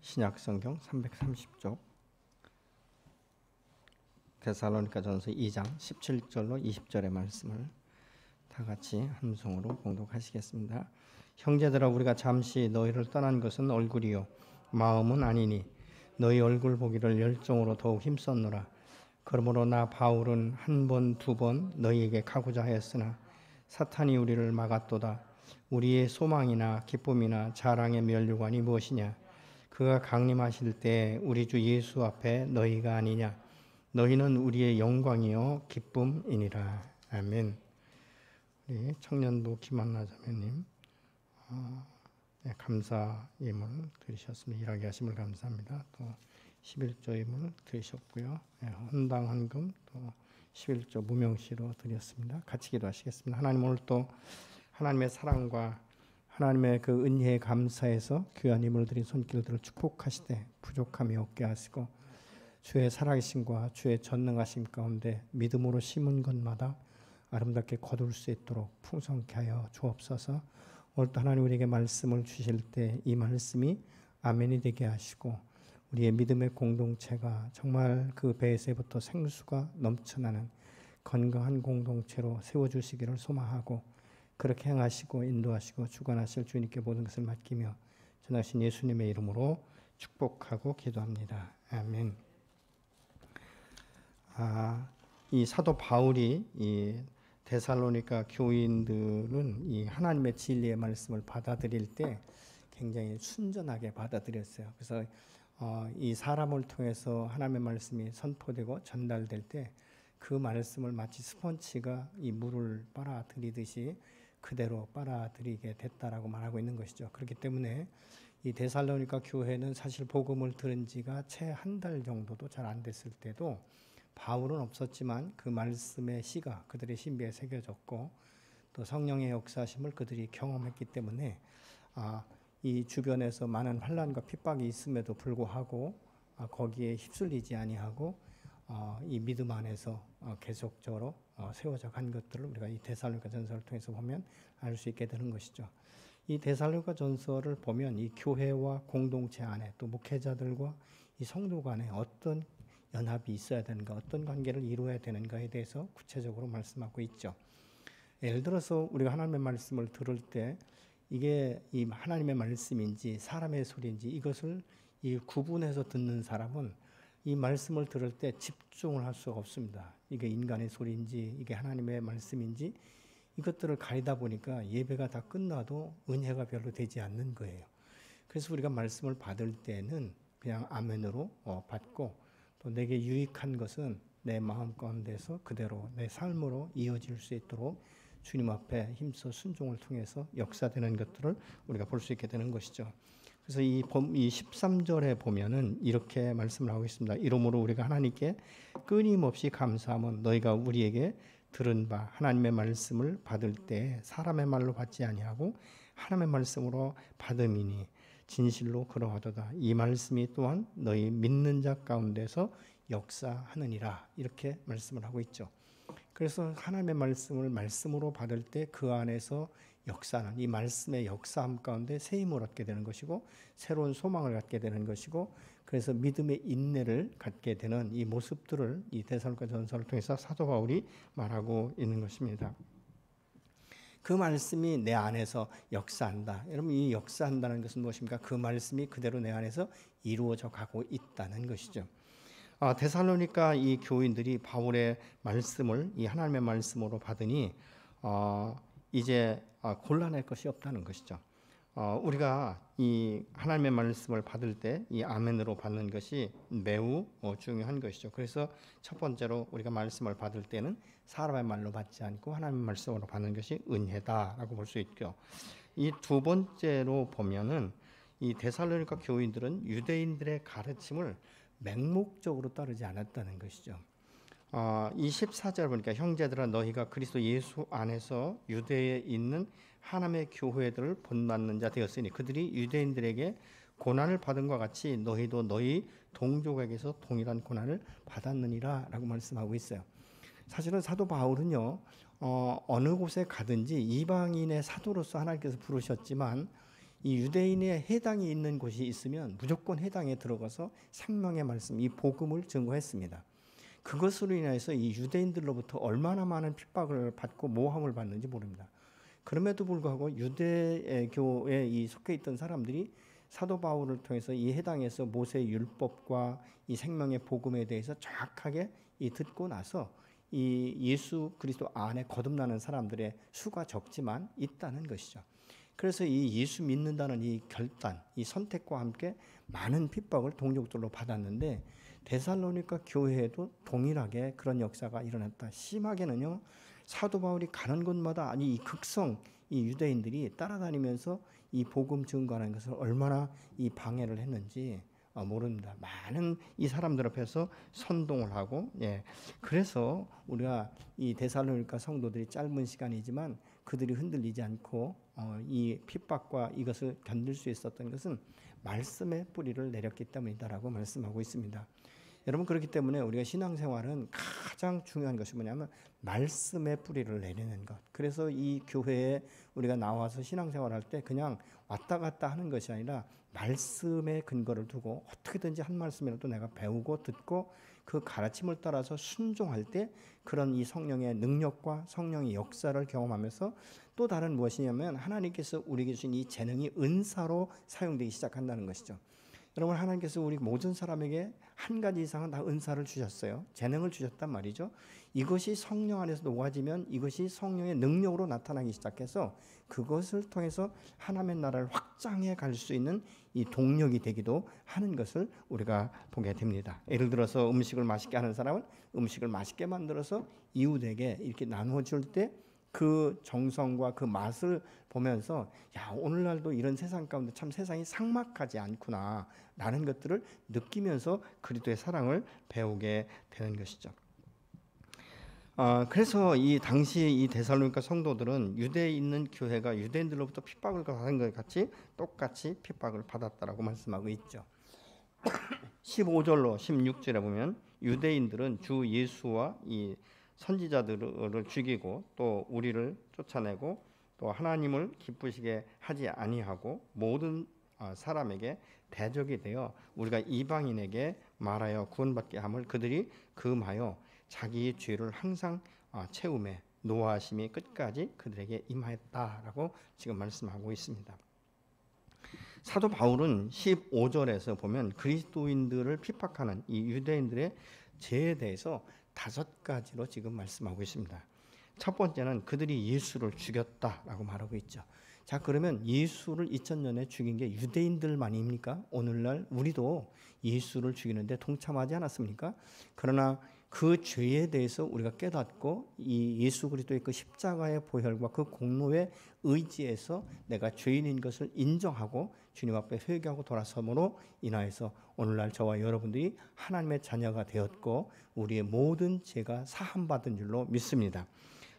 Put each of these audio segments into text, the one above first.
신약성경 330쪽 데살로니가전서 2장 17절로 20절의 말씀을 다 같이 함성으로 봉독하시겠습니다. 형제들아, 우리가 잠시 너희를 떠난 것은 얼굴이요 마음은 아니니 너희 얼굴 보기를 열정으로 더욱 힘썼노라. 그러므로 나 바울은 한 번, 두 번 너희에게 가고자 하였으나 사탄이 우리를 막았도다. 우리의 소망이나 기쁨이나 자랑의 면류관이 무엇이냐? 그가 강림하실 때 우리 주 예수 앞에 너희가 아니냐? 너희는 우리의 영광이요 기쁨이니라. 아멘. 우리 청년부 김한나 자매님 감사 예물 드리셨습니다. 일하게 하심을 감사합니다. 또 11조 예물 드리셨고요. 헌당 헌금 또 11조 무명시로 드렸습니다. 같이 기도하시겠습니다. 하나님, 오늘 또 하나님의 사랑과 하나님의 그 은혜에 감사해서 귀한 힘을 드린 손길들을 축복하시되 부족함이 없게 하시고 주의 살아계심과 주의 전능하심 가운데 믿음으로 심은 것마다 아름답게 거둘 수 있도록 풍성케 하여 주옵소서. 오늘도 하나님 우리에게 말씀을 주실 때 이 말씀이 아멘이 되게 하시고 우리의 믿음의 공동체가 정말 그 배에서부터 생수가 넘쳐나는 건강한 공동체로 세워주시기를 소망하고 그렇게 행하시고 인도하시고 주관하실 주님께 모든 것을 맡기며 전하신 예수님의 이름으로 축복하고 기도합니다. 아멘. 이 사도 바울이 이 데살로니가 교인들은 이 하나님의 진리의 말씀을 받아들일 때 굉장히 순전하게 받아들였어요. 그래서 이 사람을 통해서 하나님의 말씀이 선포되고 전달될 때 그 말씀을 마치 스펀지가 이 물을 빨아들이듯이 그대로 빨아들이게 됐다라고 말하고 있는 것이죠. 그렇기 때문에 이 데살로니가 교회는 사실 복음을 들은 지가 채 한 달 정도도 잘 안 됐을 때도 바울은 없었지만 그 말씀의 씨가 그들의 신비에 새겨졌고 또 성령의 역사심을 그들이 경험했기 때문에 이 주변에서 많은 환난과 핍박이 있음에도 불구하고 거기에 휩쓸리지 아니하고 이 믿음 안에서 계속적으로 세워져 간 것들을 우리가 이 데살로니가 전서를 통해서 보면 알 수 있게 되는 것이죠. 이 데살로니가 전서를 보면 이 교회와 공동체 안에 또 목회자들과 이 성도 간에 어떤 연합이 있어야 되는가, 어떤 관계를 이루어야 되는가에 대해서 구체적으로 말씀하고 있죠. 예를 들어서 우리가 하나님의 말씀을 들을 때 이게 이 하나님의 말씀인지 사람의 소리인지 이것을 이 구분해서 듣는 사람은 이 말씀을 들을 때 집중을 할 수가 없습니다. 이게 인간의 소리인지 이게 하나님의 말씀인지 이것들을 가리다 보니까 예배가 다 끝나도 은혜가 별로 되지 않는 거예요. 그래서 우리가 말씀을 받을 때는 그냥 아멘으로 받고 또 내게 유익한 것은 내 마음 가운데서 그대로 내 삶으로 이어질 수 있도록 주님 앞에 힘써 순종을 통해서 역사되는 것들을 우리가 볼 수 있게 되는 것이죠. 그래서 이 13절에 보면은 이렇게 말씀을 하고 있습니다. 이러므로 우리가 하나님께 끊임없이 감사하면 너희가 우리에게 들은 바 하나님의 말씀을 받을 때 사람의 말로 받지 아니하고 하나님의 말씀으로 받음이니 진실로 그러하도다. 이 말씀이 또한 너희 믿는 자 가운데서 역사하느니라. 이렇게 말씀을 하고 있죠. 그래서 하나님의 말씀을 말씀으로 받을 때 그 안에서 역사하는 이 말씀의 역사함 가운데 새 힘을 얻게 되는 것이고 새로운 소망을 갖게 되는 것이고 그래서 믿음의 인내를 갖게 되는 이 모습들을 이 데살로니가 전서를 통해서 사도 바울이 말하고 있는 것입니다. 그 말씀이 내 안에서 역사한다. 여러분, 이 역사한다는 것은 무엇입니까? 그 말씀이 그대로 내 안에서 이루어져 가고 있다는 것이죠. 데살로니가 이 교인들이 바울의 말씀을 이 하나님의 말씀으로 받으니 이제 곤란할 것이 없다는 것이죠. 우리가 이 하나님의 말씀을 받을 때 이 아멘으로 받는 것이 매우 중요한 것이죠. 그래서 첫 번째로 우리가 말씀을 받을 때는 사람의 말로 받지 않고 하나님의 말씀으로 받는 것이 은혜다라고 볼 수 있죠. 이 두 번째로 보면은 이 데살로니가 교인들은 유대인들의 가르침을 맹목적으로 따르지 않았다는 것이죠. 이 14절 보니까 형제들아 너희가 그리스도 예수 안에서 유대에 있는 하나님의 교회들을 본받는 자 되었으니 그들이 유대인들에게 고난을 받은 것 같이 너희도 너희 동족에게서 동일한 고난을 받았느니라 라고 말씀하고 있어요. 사실은 사도 바울은요 어느 곳에 가든지 이방인의 사도로서 하나님께서 부르셨지만 이 유대인의 해당이 있는 곳이 있으면 무조건 해당에 들어가서 생명의 말씀, 이 복음을 증거했습니다. 그것으로 인해서 이 유대인들로부터 얼마나 많은 핍박을 받고 모함을 받는지 모릅니다. 그럼에도 불구하고 유대교에 이 속해 있던 사람들이 사도 바울을 통해서 이 해당에서 모세의 율법과 이 생명의 복음에 대해서 정확하게 듣고 나서 이 예수 그리스도 안에 거듭나는 사람들의 수가 적지만 있다는 것이죠. 그래서 이 예수 믿는다는 이 결단, 이 선택과 함께 많은 핍박을 동족들로 받았는데 데살로니가 교회에도 동일하게 그런 역사가 일어났다. 심하게는요, 사도 바울이 가는 곳마다 이 극성 이 유대인들이 따라다니면서 이 복음 증거하는 것을 얼마나 이 방해를 했는지 모릅니다. 많은 이 사람들 앞에서 선동을 하고, 그래서 우리가 이 데살로니가 성도들이 짧은 시간이지만 그들이 흔들리지 않고 이 핍박과 이것을 견딜 수 있었던 것은 말씀의 뿌리를 내렸기 때문이다라고 말씀하고 있습니다. 여러분, 그렇기 때문에 우리가 신앙생활은 가장 중요한 것이 뭐냐면 말씀의 뿌리를 내리는 것. 그래서 이 교회에 우리가 나와서 신앙생활할 때 그냥 왔다 갔다 하는 것이 아니라 말씀의 근거를 두고 어떻게든지 한 말씀이라도 내가 배우고 듣고 그 가르침을 따라서 순종할 때 그런 이 성령의 능력과 성령의 역사를 경험하면서 또 다른 무엇이냐면 하나님께서 우리에게 주신 이 재능이 은사로 사용되기 시작한다는 것이죠. 여러분, 하나님께서 우리 모든 사람에게 한 가지 이상은 다 은사를 주셨어요. 재능을 주셨단 말이죠. 이것이 성령 안에서 녹아지면 이것이 성령의 능력으로 나타나기 시작해서 그것을 통해서 하나님의 나라를 확장해 갈 수 있는 이 동력이 되기도 하는 것을 우리가 보게 됩니다. 예를 들어서 음식을 맛있게 하는 사람은 음식을 맛있게 만들어서 이웃에게 이렇게 나눠줄 때 그 정성과 그 맛을 보면서 오늘날도 이런 세상 가운데 참 세상이 삭막하지 않구나 라는 것들을 느끼면서 그리스도의 사랑을 배우게 되는 것이죠. 그래서 이 당시 이 데살로니가 성도들은 유대에 있는 교회가 유대인들로부터 핍박을 받은 것 같이 똑같이 핍박을 받았다라고 말씀하고 있죠. 15절로 16절에 보면 유대인들은 주 예수와 이 선지자들을 죽이고 또 우리를 쫓아내고 또 하나님을 기쁘시게 하지 아니하고 모든 사람에게 대적이 되어 우리가 이방인에게 말하여 구원받게 함을 그들이 금하여 자기의 죄를 항상 채우매 노하심이 끝까지 그들에게 임하였다라고 지금 말씀하고 있습니다. 사도 바울은 15절에서 보면 그리스도인들을 핍박하는 이 유대인들의 죄에 대해서 5가지로 지금 말씀하고 있습니다. 첫 번째는 그들이 예수를 죽였다라고 말하고 있죠. 자, 그러면 예수를 2000년에 죽인 게 유대인들만입니까? 오늘날 우리도 예수를 죽이는데 동참하지 않았습니까? 그러나 그 죄에 대해서 우리가 깨닫고 이 예수 그리스도의 그 십자가의 보혈과 그 공로의 의지에서 내가 죄인인 것을 인정하고 주님 앞에 회개하고 돌아섬으로 인하여서 오늘날 저와 여러분들이 하나님의 자녀가 되었고 우리의 모든 죄가 사함받은 줄로 믿습니다.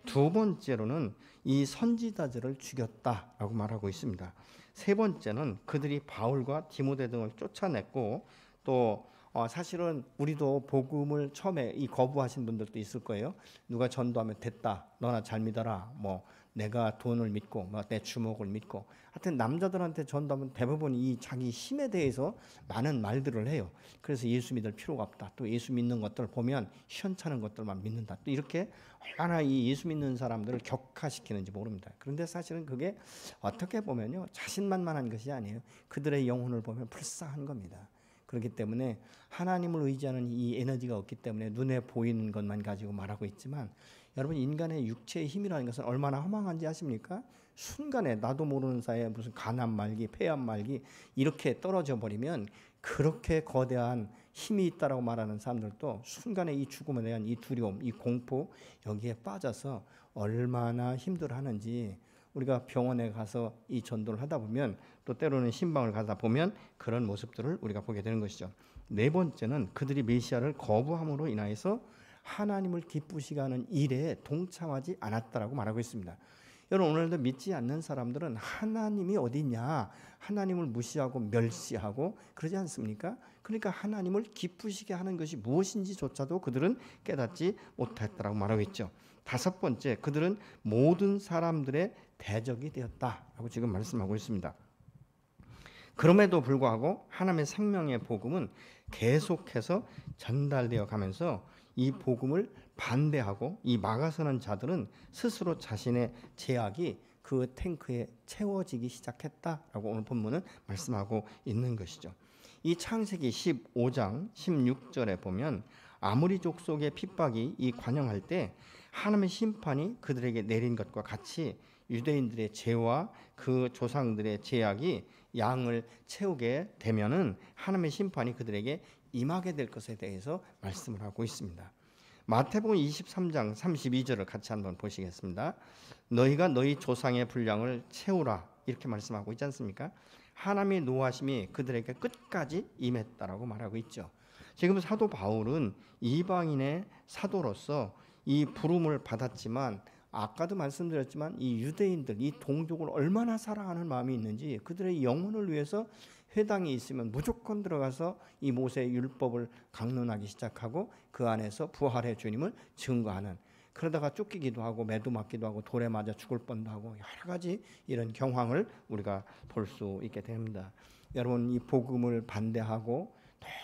두 번째로는 이 선지자들을 죽였다라고 말하고 있습니다. 세 번째는 그들이 바울과 디모데 등을 쫓아냈고 또 사실은 우리도 복음을 처음에 이 거부하신 분들도 있을 거예요. 누가 전도하면 됐다, 너나 잘 믿어라, 뭐 내가 돈을 믿고 뭐 내 주먹을 믿고, 하여튼 남자들한테 전도하면 대부분 이 자기 힘에 대해서 많은 말들을 해요. 그래서 예수 믿을 필요가 없다, 또 예수 믿는 것들 보면 시원찮은 것들만 믿는다, 또 이렇게 얼마나 이 예수 믿는 사람들을 격화시키는지 모릅니다. 그런데 사실은 그게 어떻게 보면요 자신만만한 것이 아니에요. 그들의 영혼을 보면 불쌍한 겁니다. 그렇기 때문에 하나님을 의지하는 이 에너지가 없기 때문에 눈에 보이는 것만 가지고 말하고 있지만, 여러분 인간의 육체의 힘이라는 것은 얼마나 허망한지 아십니까? 순간에 나도 모르는 사이에 무슨 간암 말기, 폐암 말기 이렇게 떨어져 버리면 그렇게 거대한 힘이 있다라고 말하는 사람들도 순간에 이 죽음에 대한 이 두려움, 이 공포 여기에 빠져서 얼마나 힘들어하는지 우리가 병원에 가서 이 전도를 하다 보면 또 때로는 신방을 가다 보면 그런 모습들을 우리가 보게 되는 것이죠. 네 번째는 그들이 메시아를 거부함으로 인하여서 하나님을 기쁘시게 하는 일에 동참하지 않았다라고 말하고 있습니다. 여러분 오늘도 믿지 않는 사람들은 하나님이 어디 있냐, 하나님을 무시하고 멸시하고 그러지 않습니까? 그러니까 하나님을 기쁘시게 하는 것이 무엇인지조차도 그들은 깨닫지 못했다라고 말하고 있죠. 다섯 번째, 그들은 모든 사람들의 대적이 되었다라고 지금 말씀하고 있습니다. 그럼에도 불구하고 하나님의 생명의 복음은 계속해서 전달되어 가면서 이 복음을 반대하고 이 막아서는 자들은 스스로 자신의 제약이 그 탱크에 채워지기 시작했다라고 오늘 본문은 말씀하고 있는 것이죠. 이 창세기 15장 16절에 보면 아모리 족속의 핍박이 이 관영할 때 하나님의 심판이 그들에게 내린 것과 같이 유대인들의 죄와 그 조상들의 제약이 양을 채우게 되면은 하나님의 심판이 그들에게 임하게 될 것에 대해서 말씀을 하고 있습니다. 마태복음 23장 32절을 같이 한번 보시겠습니다. 너희가 너희 조상의 분량을 채우라 이렇게 말씀하고 있지 않습니까? 하나님의 노하심이 그들에게 끝까지 임했다라고 말하고 있죠. 지금 사도 바울은 이방인의 사도로서 이 부름을 받았지만 아까도 말씀드렸지만 이 유대인들, 이 동족을 얼마나 사랑하는 마음이 있는지 그들의 영혼을 위해서 회당에 있으면 무조건 들어가서 이 모세의 율법을 강론하기 시작하고 그 안에서 부활의 주님을 증거하는, 그러다가 쫓기기도 하고 매도 맞기도 하고 돌에 맞아 죽을 뻔도 하고 여러 가지 이런 경황을 우리가 볼 수 있게 됩니다. 여러분, 이 복음을 반대하고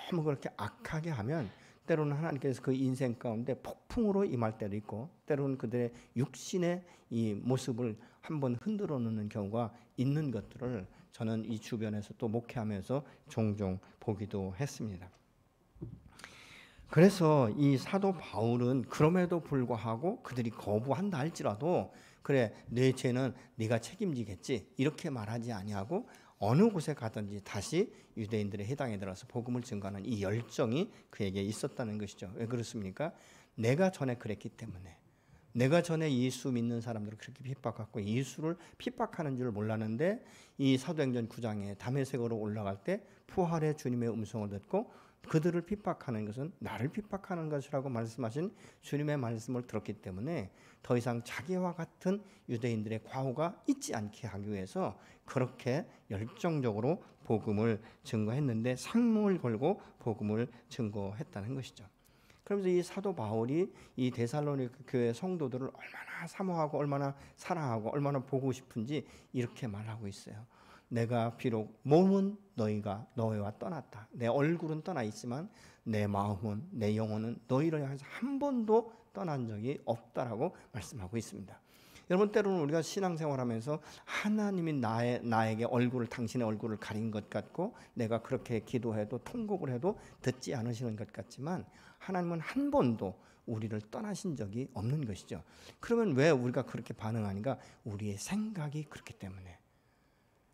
너무 그렇게 악하게 하면 때로는 하나님께서 그 인생 가운데 폭풍으로 임할 때도 있고 때로는 그들의 육신의 이 모습을 한번 흔들어 놓는 경우가 있는 것들을 저는 이 주변에서 또 목회하면서 종종 보기도 했습니다. 그래서 이 사도 바울은 그럼에도 불구하고 그들이 거부한다 할지라도 그래 내 죄는 네가 책임지겠지 이렇게 말하지 아니하고 어느 곳에 가든지 다시 유대인들의 해당에 들어서 복음을 증거하는 이 열정이 그에게 있었다는 것이죠. 왜 그렇습니까? 내가 전에 그랬기 때문에. 내가 전에 예수 믿는 사람들을 그렇게 핍박하고 예수를 핍박하는 줄 몰랐는데 이 사도행전 9장에 다메섹으로 올라갈 때 부활의 주님의 음성을 듣고 그들을 핍박하는 것은 나를 핍박하는 것이라고 말씀하신 주님의 말씀을 들었기 때문에 더 이상 자기와 같은 유대인들의 과오가 있지 않게 하기 위해서 그렇게 열정적으로 복음을 증거했는데 생명을 걸고 복음을 증거했다는 것이죠. 그러면서 이 사도 바울이 이 데살로니가 교회 성도들을 얼마나 사모하고 얼마나 사랑하고 얼마나 보고 싶은지 이렇게 말하고 있어요. 내가 비록 몸은 너희와 떠났다. 내 얼굴은 떠나 있지만 내 마음은 내 영혼은 너희를 향해서 한 번도 떠난 적이 없다라고 말씀하고 있습니다. 여러분, 때로는 우리가 신앙생활하면서 하나님이 나에게 당신의 얼굴을 가린 것 같고 내가 그렇게 기도해도 통곡을 해도 듣지 않으시는 것 같지만 하나님은 한 번도 우리를 떠나신 적이 없는 것이죠. 그러면 왜 우리가 그렇게 반응하는가? 우리의 생각이 그렇기 때문에.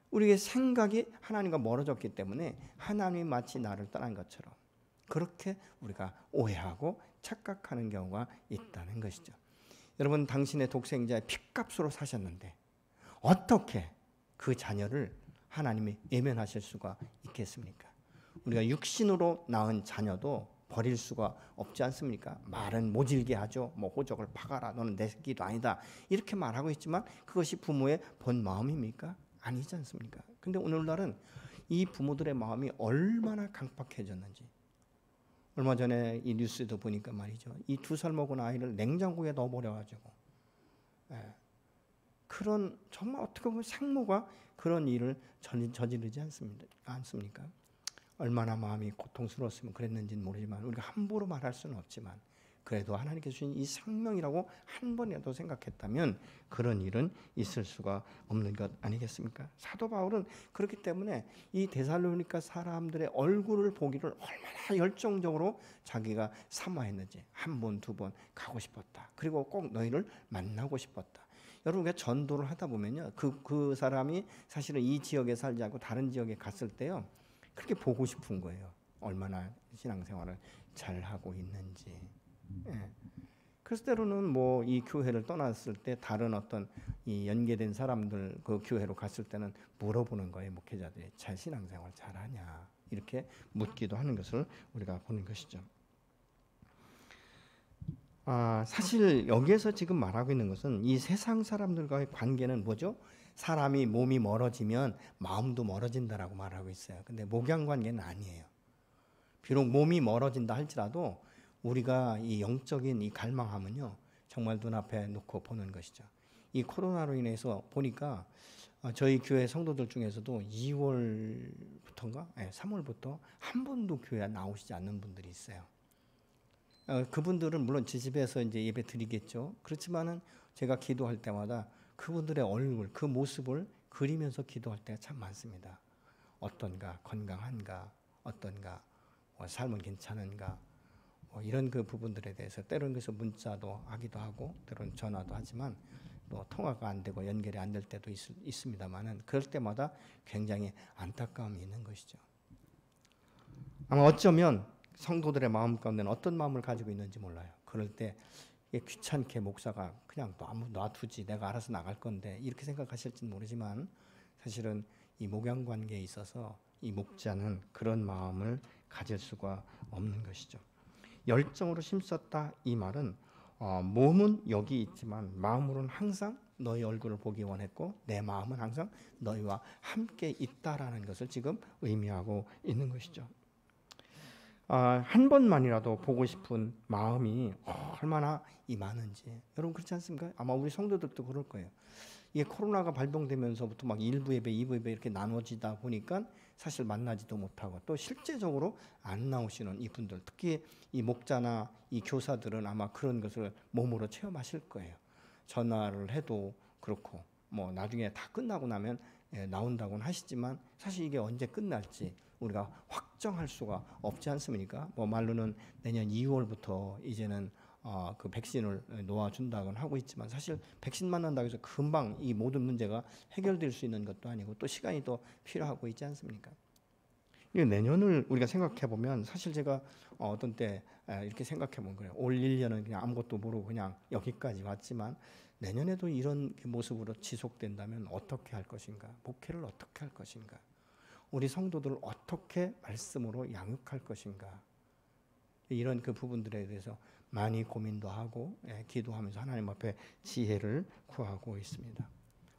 우리의 생각이 하나님과 멀어졌기 때문에 하나님이 마치 나를 떠난 것처럼 그렇게 우리가 오해하고 착각하는 경우가 있다는 것이죠. 여러분, 당신의 독생자의 핏값으로 사셨는데 어떻게 그 자녀를 하나님이 외면하실 수가 있겠습니까? 우리가 육신으로 낳은 자녀도 버릴 수가 없지 않습니까? 말은 모질게 하죠. 뭐 호적을 파가라. 너는 내 새끼도 아니다. 이렇게 말하고 있지만 그것이 부모의 본 마음입니까? 아니지 않습니까? 근데 오늘날은 이 부모들의 마음이 얼마나 강팍해졌는지. 얼마 전에 이 뉴스도 보니까 말이죠. 이 2살 먹은 아이를 냉장고에 넣어버려가지고 그런 정말 어떻게 보면 생모가 그런 일을 저지르지 않습니까? 얼마나 마음이 고통스러웠으면 그랬는지는 모르지만 우리가 함부로 말할 수는 없지만 그래도 하나님께서 주신 이 생명이라고 한 번이라도 생각했다면 그런 일은 있을 수가 없는 것 아니겠습니까? 사도 바울은 그렇기 때문에 이 데살로니가 사람들의 얼굴을 보기를 얼마나 열정적으로 자기가 사모했는지 한 번, 두 번 가고 싶었다. 그리고 꼭 너희를 만나고 싶었다. 여러분, 우리가 전도를 하다 보면요, 그 사람이 사실은 이 지역에 살지 않고 다른 지역에 갔을 때요, 그렇게 보고 싶은 거예요. 얼마나 신앙생활을 잘 하고 있는지. 예. 그래서 때로는 뭐 이 교회를 떠났을 때 다른 어떤 이 연계된 사람들 그 교회로 갔을 때는 물어보는 거예요. 목회자들이 잘 신앙생활 잘하냐 이렇게 묻기도 하는 것을 우리가 보는 것이죠. 사실 여기에서 지금 말하고 있는 것은 이 세상 사람들과의 관계는 뭐죠? 사람이 몸이 멀어지면 마음도 멀어진다라고 말하고 있어요. 근데 목양 관계는 아니에요. 비록 몸이 멀어진다 할지라도 우리가 이 영적인 이 갈망함은요 정말 눈앞에 놓고 보는 것이죠. 이 코로나로 인해서 보니까 저희 교회 성도들 중에서도 2월부터인가? 3월부터 한 번도 교회에 나오시지 않는 분들이 있어요. 그분들은 물론 제 집에서 이제 예배 드리겠죠. 그렇지만은 제가 기도할 때마다 그분들의 얼굴, 그 모습을 그리면서 기도할 때가 참 많습니다. 어떤가, 건강한가, 어떤가, 삶은 괜찮은가, 이런 그 부분들에 대해서 때로는 그래서 문자도 하기도 하고 때로는 전화도 하지만 또 통화가 안 되고 연결이 안 될 때도 있습니다만은 그럴 때마다 굉장히 안타까움이 있는 것이죠. 아마 어쩌면 성도들의 마음 가운데는 어떤 마음을 가지고 있는지 몰라요. 그럴 때 귀찮게 목사가 그냥 놔두지, 내가 알아서 나갈 건데 이렇게 생각하실지는 모르지만 사실은 이 목양 관계에 있어서 이 목자는 그런 마음을 가질 수가 없는 것이죠. 열정으로 힘썼다 이 말은 몸은 여기 있지만 마음으로는 항상 너희 얼굴을 보기 원했고 내 마음은 항상 너희와 함께 있다라는 것을 지금 의미하고 있는 것이죠. 한 번만이라도 보고 싶은 마음이 얼마나 이 많은지 여러분 그렇지 않습니까? 아마 우리 성도들도 그럴 거예요. 이게 코로나가 발병되면서부터 막 1부 예배, 2부 예배 이렇게 나눠지다 보니까 사실 만나지도 못하고 또 실제적으로 안 나오시는 이분들, 특히 이 목자나 이 교사들은 아마 그런 것을 몸으로 체험하실 거예요. 전화를 해도 그렇고 뭐 나중에 다 끝나고 나면 나온다고는 하시지만 사실 이게 언제 끝날지 우리가 확정할 수가 없지 않습니까? 뭐 말로는 내년 2월부터 이제는 그 백신을 놓아준다고는 하고 있지만 사실 백신 맞는다고 해서 금방 이 모든 문제가 해결될 수 있는 것도 아니고 또 시간이 또 필요하고 있지 않습니까? 이 내년을 우리가 생각해 보면 사실 제가 어떤 때 이렇게 생각해 본 거예요. 올 1년은 그냥 아무것도 모르고 그냥 여기까지 왔지만 내년에도 이런 모습으로 지속된다면 어떻게 할 것인가? 목회를 어떻게 할 것인가? 우리 성도들을 어떻게 말씀으로 양육할 것인가? 이런 그 부분들에 대해서 많이 고민도 하고 기도하면서 하나님 앞에 지혜를 구하고 있습니다.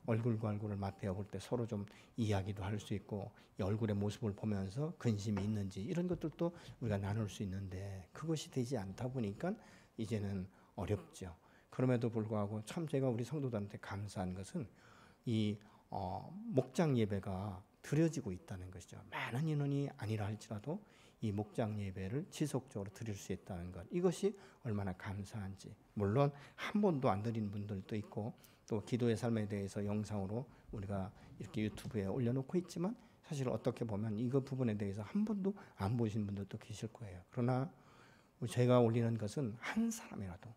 얼굴과 얼굴을 맞대어 볼 때 서로 좀 이야기도 할 수 있고 이 얼굴의 모습을 보면서 근심이 있는지 이런 것들도 우리가 나눌 수 있는데 그것이 되지 않다 보니까 이제는 어렵죠. 그럼에도 불구하고 참 제가 우리 성도들한테 감사한 것은 이 목장 예배가 드려지고 있다는 것이죠. 많은 인원이 아니라 할지라도 이 목장 예배를 지속적으로 드릴 수 있다는 것, 이것이 얼마나 감사한지. 물론 한 번도 안 드린 분들도 있고 또 기도의 삶에 대해서 영상으로 우리가 이렇게 유튜브에 올려놓고 있지만 사실 어떻게 보면 이거 부분에 대해서 한 번도 안 보신 분들도 계실 거예요. 그러나 제가 올리는 것은 한 사람이라도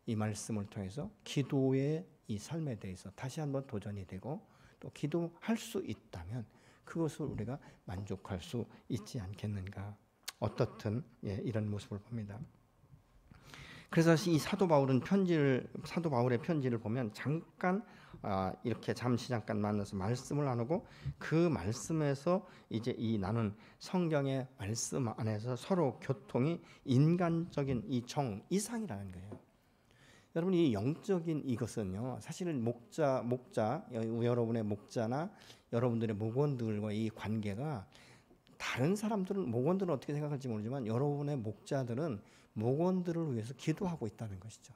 이 말씀을 통해서 기도의 이 삶에 대해서 다시 한번 도전이 되고 또 기도할 수 있다면 그것을 우리가 만족할 수 있지 않겠는가. 어떻든 이런 모습을 봅니다. 그래서 이 사도 바울의 편지를 보면 잠깐 이렇게 잠깐 만나서 말씀을 나누고 그 말씀에서 이제 이 나는 성경의 말씀 안에서 서로 교통이 인간적인 이 정 이상이라는 거예요. 여러분 이 영적인 이것은요 사실은 목자 여러분의 목자나 여러분들의 목원들과 이 관계가 다른 사람들은 목원들은 어떻게 생각할지 모르지만 여러분의 목자들은 목원들을 위해서 기도하고 있다는 것이죠.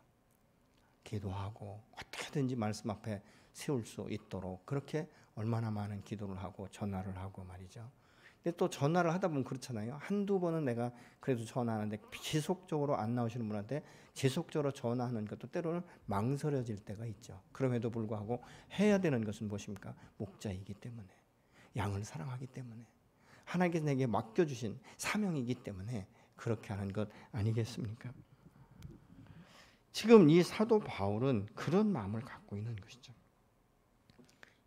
기도하고 어떻게든지 말씀 앞에 세울 수 있도록 그렇게 얼마나 많은 기도를 하고 전화를 하고 말이죠. 근데 또 전화를 하다 보면 그렇잖아요. 한두 번은 내가 그래도 전화하는데 지속적으로 안 나오시는 분한테 지속적으로 전화하는 것도 때로는 망설여질 때가 있죠. 그럼에도 불구하고 해야 되는 것은 무엇입니까? 목자이기 때문에, 양을 사랑하기 때문에, 하나님께서 내게 맡겨주신 사명이기 때문에 그렇게 하는 것 아니겠습니까? 지금 이 사도 바울은 그런 마음을 갖고 있는 것이죠.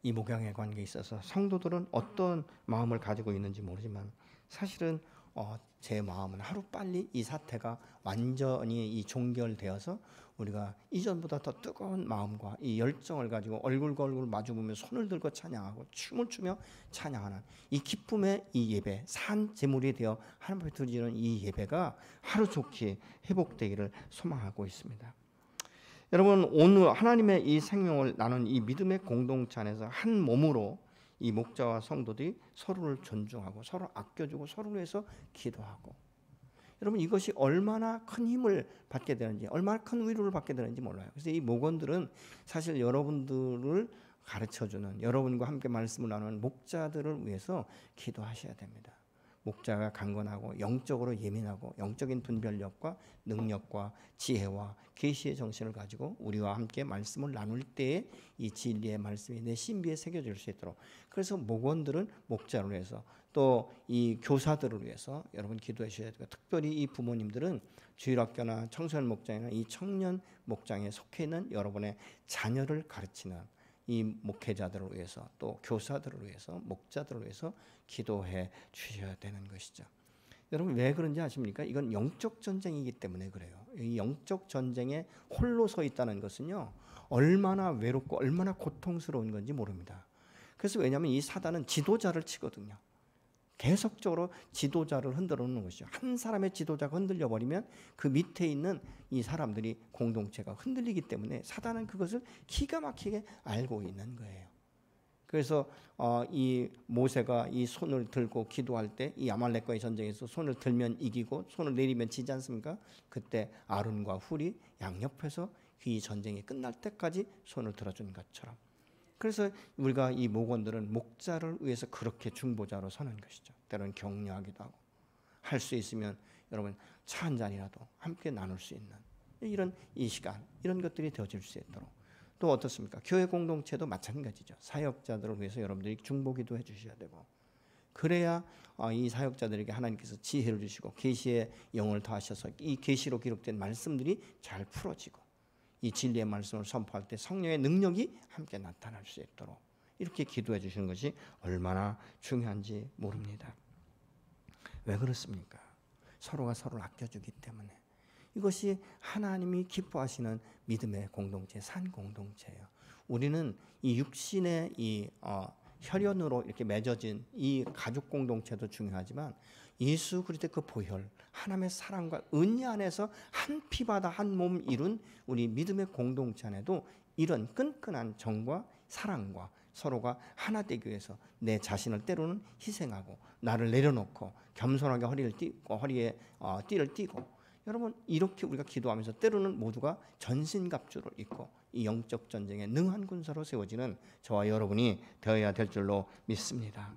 이 목양의 관계에 있어서 성도들은 어떤 마음을 가지고 있는지 모르지만 사실은 제 마음은 하루빨리 이 사태가 완전히 이 종결되어서 우리가 이전보다 더 뜨거운 마음과 이 열정을 가지고 얼굴과 얼굴 마주보며 손을 들고 찬양하고 춤을 추며 찬양하는 이 기쁨의 이 예배, 산 제물이 되어 하나님 앞에 드리는 이 예배가 하루속히 회복되기를 소망하고 있습니다. 여러분 오늘 하나님의 이 생명을 나눈 이 믿음의 공동체 안에서 한 몸으로 이 목자와 성도들이 서로를 존중하고 서로 아껴주고 서로를 위해서 기도하고 여러분 이것이 얼마나 큰 힘을 받게 되는지 얼마나 큰 위로를 받게 되는지 몰라요. 그래서 이 목원들은 사실 여러분들을 가르쳐주는, 여러분과 함께 말씀을 나누는 목자들을 위해서 기도하셔야 됩니다. 목자가 강건하고 영적으로 예민하고 영적인 분별력과 능력과 지혜와 계시의 정신을 가지고 우리와 함께 말씀을 나눌 때에 이 진리의 말씀이 내 신비에 새겨질 수 있도록, 그래서 목원들은 목자를 위해서, 또 이 교사들을 위해서 여러분 기도해 주셔야 되고, 특별히 이 부모님들은 주일학교나 청소년 목장이나 이 청년 목장에 속해 있는 여러분의 자녀를 가르치는 이 목회자들을 위해서, 또 교사들을 위해서, 목자들을 위해서 기도해 주셔야 되는 것이죠. 여러분 왜 그런지 아십니까? 이건 영적 전쟁이기 때문에 그래요. 이 영적 전쟁에 홀로 서 있다는 것은요, 얼마나 외롭고 얼마나 고통스러운 건지 모릅니다. 그래서 왜냐하면 이 사단은 지도자를 치거든요. 계속적으로 지도자를 흔들어 놓는 것이죠. 한 사람의 지도자가 흔들려 버리면 그 밑에 있는 이 사람들이, 공동체가 흔들리기 때문에 사단은 그것을 기가 막히게 알고 있는 거예요. 그래서 이 모세가 이 손을 들고 기도할 때 이 아말렉과의 전쟁에서 손을 들면 이기고 손을 내리면 지지 않습니까? 그때 아론과 훌이 양옆에서 이 전쟁이 끝날 때까지 손을 들어준 것처럼, 그래서 우리가 이 목원들은 목자를 위해서 그렇게 중보자로 서는 것이죠. 때로는 격려하기도 하고, 할 수 있으면 여러분 차 한 잔이라도 함께 나눌 수 있는 이런 이 시간, 이런 것들이 되어질 수 있도록. 또 어떻습니까? 교회 공동체도 마찬가지죠. 사역자들을 위해서 여러분들이 중보기도 해주셔야 되고, 그래야 이 사역자들에게 하나님께서 지혜를 주시고 계시의 영을 더하셔서 이 계시로 기록된 말씀들이 잘 풀어지고, 이 진리의 말씀을 선포할 때 성령의 능력이 함께 나타날 수 있도록 이렇게 기도해 주시는 것이 얼마나 중요한지 모릅니다. 왜 그렇습니까? 서로가 서로를 아껴주기 때문에. 이것이 하나님이 기뻐하시는 믿음의 공동체, 산 공동체예요. 우리는 이 육신의 이 혈연으로 이렇게 맺어진 이 가족 공동체도 중요하지만, 예수 그리스도의 그 보혈, 하나님의 사랑과 은혜 안에서 한 피바다 한 몸 이룬 우리 믿음의 공동체 안에도 이런 끈끈한 정과 사랑과 서로가 하나 되기 위해서 내 자신을 때로는 희생하고 나를 내려놓고 겸손하게 허리에 띠를 띠고, 여러분 이렇게 우리가 기도하면서 때로는 모두가 전신갑주를 입고 이 영적 전쟁에 능한 군사로 세워지는 저와 여러분이 되어야 될 줄로 믿습니다.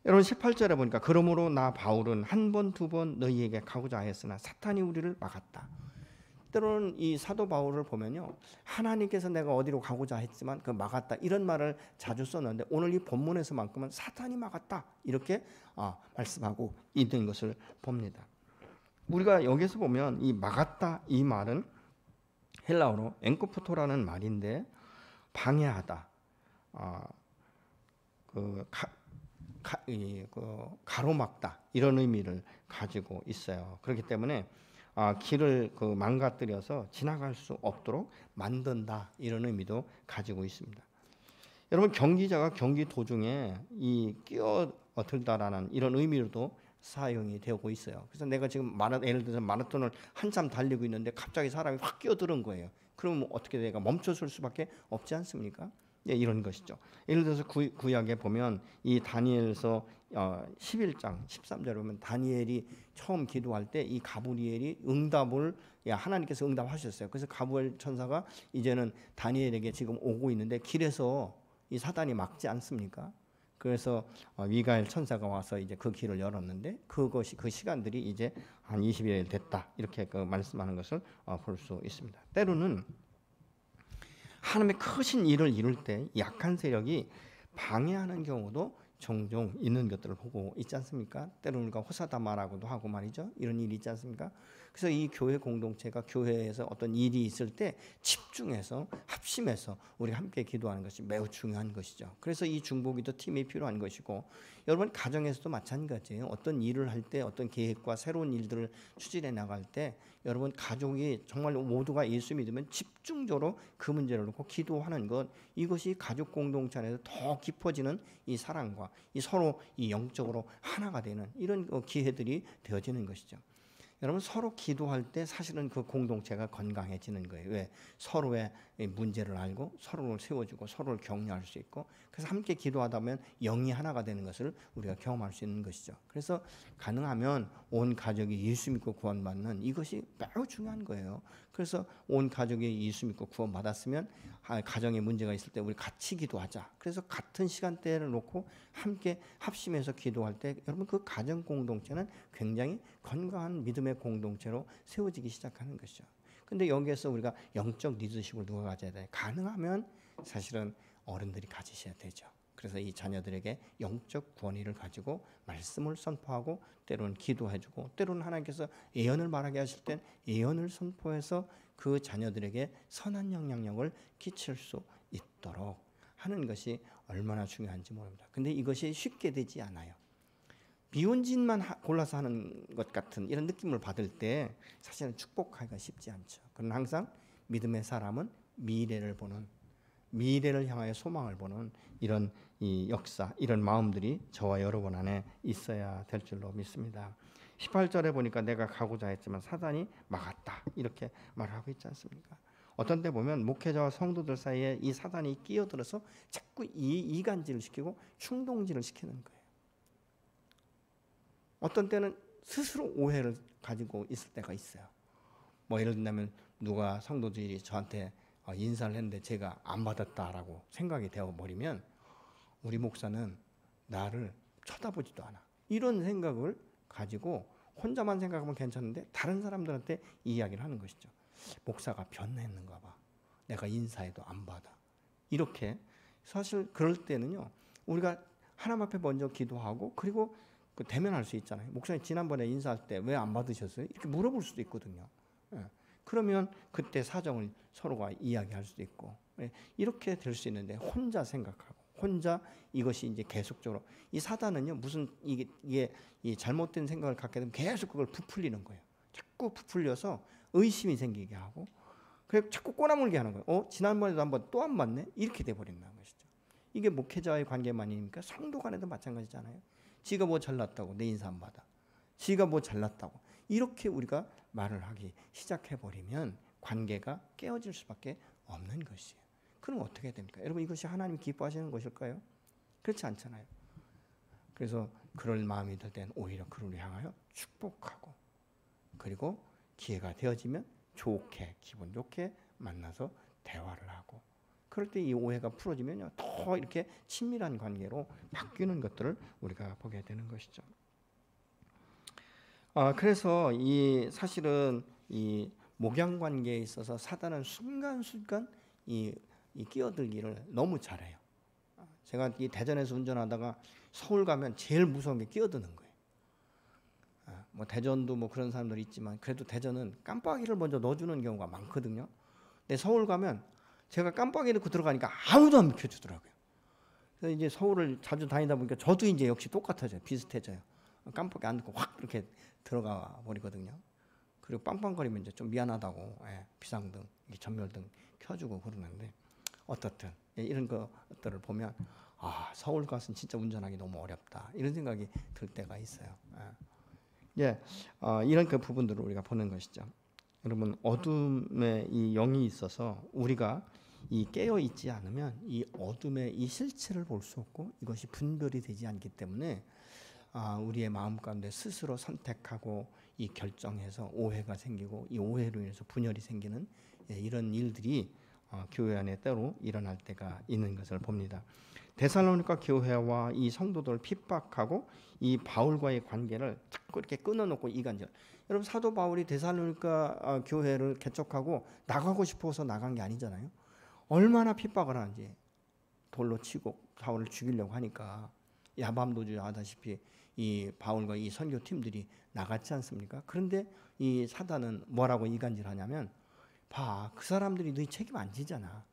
여러분 18절에 보니까 그러므로 나 바울은 한 번 두 번 너희에게 가고자 하였으나 사탄이 우리를 막았다. 때로는 이 사도 바울을 보면요, 하나님께서 내가 어디로 가고자 했지만 그 막았다, 이런 말을 자주 썼는데 오늘 이 본문에서만큼은 사탄이 막았다 이렇게 말씀하고 있는 것을 봅니다. 우리가 여기서 보면 이 막았다 이 말은 헬라어로 엔코프토라는 말인데, 방해하다, 가로막다 이런 의미를 가지고 있어요. 그렇기 때문에 길을 망가뜨려서 지나갈 수 없도록 만든다 이런 의미도 가지고 있습니다. 여러분 경기자가 경기 도중에 이 끼어들다라는 이런 의미로도 사용이 되고 있어요. 그래서 내가 지금 예를 들어서 마라톤을 한참 달리고 있는데 갑자기 사람이 확 끼어드는 거예요. 그러면 어떻게 내가 멈춰설 수밖에 없지 않습니까? 예, 이런 것이죠. 예를 들어서 구약에 보면 이 다니엘서 11장 13절에 보면 다니엘이 처음 기도할 때 이 가브리엘이 응답을 하나님께서 응답하셨어요. 그래서 가브리엘 천사가 이제는 다니엘에게 지금 오고 있는데 길에서 이 사단이 막지 않습니까? 그래서 미가엘 천사가 와서 이제 그 길을 열었는데 그 시간들이 이제 한 20일 됐다 이렇게 말씀하는 것을 볼 수 있습니다. 때로는 하나님의 크신 일을 이룰 때 약한 세력이 방해하는 경우도 종종 있는 것들을 보고 있지 않습니까? 때로는 우리가 호사다마라고도 하고 말이죠. 이런 일이 있지 않습니까? 그래서 이 교회 공동체가 교회에서 어떤 일이 있을 때 집중해서 합심해서 우리 함께 기도하는 것이 매우 중요한 것이죠. 그래서 이 중보기도 팀이 필요한 것이고, 여러분 가정에서도 마찬가지예요. 어떤 일을 할 때 어떤 계획과 새로운 일들을 추진해 나갈 때 여러분 가족이 정말 모두가 예수 믿으면 집중적으로 그 문제를 놓고 기도하는 것, 이것이 가족 공동체 안에서 더 깊어지는 이 사랑과 이 서로 이 영적으로 하나가 되는 이런 기회들이 되어지는 것이죠. 여러분 서로 기도할 때 사실은 그 공동체가 건강해지는 거예요. 왜? 서로의 문제를 알고 서로를 세워주고 서로를 격려할 수 있고, 그래서 함께 기도하다 보면 영이 하나가 되는 것을 우리가 경험할 수 있는 것이죠. 그래서 가능하면 온 가족이 예수 믿고 구원받는 이것이 매우 중요한 거예요. 그래서 온 가족이 예수 믿고 구원받았으면 가정에 문제가 있을 때 우리 같이 기도하자. 그래서 같은 시간대를 놓고 함께 합심해서 기도할 때 여러분 그 가정 공동체는 굉장히 건강한 믿음의 공동체로 세워지기 시작하는 것이죠. 근데 여기에서 우리가 영적 리더십을 누가 가져야 돼? 가능하면 사실은 어른들이 가지셔야 되죠. 그래서 이 자녀들에게 영적 권위를 가지고 말씀을 선포하고 때로는 기도해주고 때로는 하나님께서 예언을 말하게 하실 땐 예언을 선포해서 그 자녀들에게 선한 영향력을 끼칠 수 있도록 하는 것이 얼마나 중요한지 모릅니다. 근데 이것이 쉽게 되지 않아요. 미운 짓만 골라서 하는 것 같은 이런 느낌을 받을 때 사실은 축복하기가 쉽지 않죠. 그러나 항상 믿음의 사람은 미래를 보는, 미래를 향하여 소망을 보는 이런 이 역사, 이런 마음들이 저와 여러분 안에 있어야 될 줄로 믿습니다. 18절에 보니까 내가 가고자 했지만 사단이 막았다 이렇게 말하고 있지 않습니까? 어떤 때 보면 목회자와 성도들 사이에 이 사단이 끼어들어서 자꾸 이간질을 시키고 충동질을 시키는 거예요. 어떤 때는 스스로 오해를 가지고 있을 때가 있어요. 뭐 예를 들면 누가 성도들이 저한테 인사를 했는데 제가 안 받았다라고 생각이 되어버리면 우리 목사는 나를 쳐다보지도 않아. 이런 생각을 가지고 혼자만 생각하면 괜찮은데 다른 사람들한테 이야기를 하는 것이죠. 목사가 변했는가 봐. 내가 인사해도 안 받아. 이렇게 사실 그럴 때는요. 우리가 하나님 앞에 먼저 기도하고 그리고 대면할 수 있잖아요. 목사님 지난번에 인사할 때 왜 안 받으셨어요? 이렇게 물어볼 수도 있거든요. 그러면 그때 사정을 서로가 이야기할 수도 있고 이렇게 될 수 있는데 혼자 생각하고 혼자 이것이 이제 계속적으로 이 사단은요 무슨 이게 이 잘못된 생각을 갖게 되면 계속 그걸 부풀리는 거예요. 자꾸 부풀려서 의심이 생기게 하고 그래 자꾸 꼬나물게 하는 거예요. 지난번에도 한번 또 안 받네? 이렇게 돼버린다는 것이죠. 이게 목회자의 관계만이니까 성도 간에도 마찬가지잖아요. 지가 뭐 잘났다고 내 인사 안 받아. 지가 뭐 잘났다고. 이렇게 우리가 말을 하기 시작해버리면 관계가 깨어질 수밖에 없는 것이에요. 그럼 어떻게 됩니까? 여러분 이것이 하나님 기뻐하시는 것일까요? 그렇지 않잖아요. 그래서 그럴 마음이 들 때는 오히려 그를 향하여 축복하고 그리고 기회가 되어지면 좋게 기분 좋게 만나서 대화를 하고 그럴 때 이 오해가 풀어지면요 더 이렇게 친밀한 관계로 바뀌는 것들을 우리가 보게 되는 것이죠. 그래서 이 사실은 이 목양 관계에 있어서 사단은 순간순간 이 끼어들기를 너무 잘해요. 제가 이 대전에서 운전하다가 서울 가면 제일 무서운 게 끼어드는 거예요. 뭐 대전도 뭐 그런 사람들이 있지만 그래도 대전은 깜빡이를 먼저 넣어주는 경우가 많거든요. 근데 서울 가면 제가 깜빡이 넣고 들어가니까 아무도 안 비켜주더라고요. 그래서 이제 서울을 자주 다니다 보니까 저도 이제 역시 똑같아져요. 비슷해져요. 깜빡이 안 넣고 확 이렇게 들어가 버리거든요. 그리고 빵빵거리면 이제 좀 미안하다고 비상등, 전멸등 켜주고 그러는데 어떻든 이런 것들을 보면 서울 가서는 진짜 운전하기 너무 어렵다 이런 생각이 들 때가 있어요. 이런 그 부분들을 우리가 보는 것이죠. 여러분 어둠에 이 영이 있어서 우리가 이 깨어 있지 않으면 이 어둠의 이 실체를 볼 수 없고 이것이 분별이 되지 않기 때문에 우리의 마음 가운데 스스로 선택하고 이 결정해서 오해가 생기고 이 오해로 인해서 분열이 생기는 이런 일들이 교회 안에 때로 일어날 때가 있는 것을 봅니다. 데살로니가 교회와 이 성도들을 핍박하고 이 바울과의 관계를 자꾸 이렇게 끊어놓고 이간질. 여러분 사도 바울이 데살로니가 교회를 개척하고 나가고 싶어서 나간 게 아니잖아요. 얼마나 핍박을 하는지 돌로 치고 바울을 죽이려고 하니까 야밤도주 하다시피 이 바울과 이 선교팀들이 나갔지 않습니까? 그런데 이 사단은 뭐라고 이간질하냐면 그 사람들이 너희 책임 안 지잖아.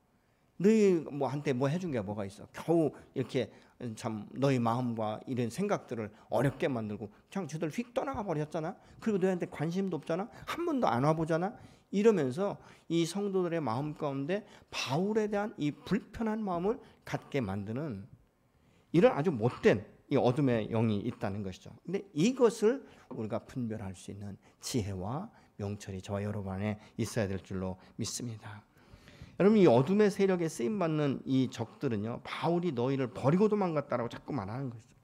너희 뭐 한테 뭐 해준 게 뭐가 있어? 겨우 이렇게 참 너희 마음과 이런 생각들을 어렵게 만들고 그냥 저들 휙 떠나가 버렸잖아. 그리고 너희한테 관심도 없잖아. 한 번도 안 와보잖아. 이러면서 이 성도들의 마음 가운데 바울에 대한 이 불편한 마음을 갖게 만드는 이런 아주 못된 이 어둠의 영이 있다는 것이죠. 근데 이것을 우리가 분별할 수 있는 지혜와 명철이 저와 여러분 안에 있어야 될 줄로 믿습니다. 여러분 이 어둠의 세력에 쓰임 받는 이 적들은요, 바울이 너희를 버리고 도망갔다라고 자꾸 말하는 것이죠.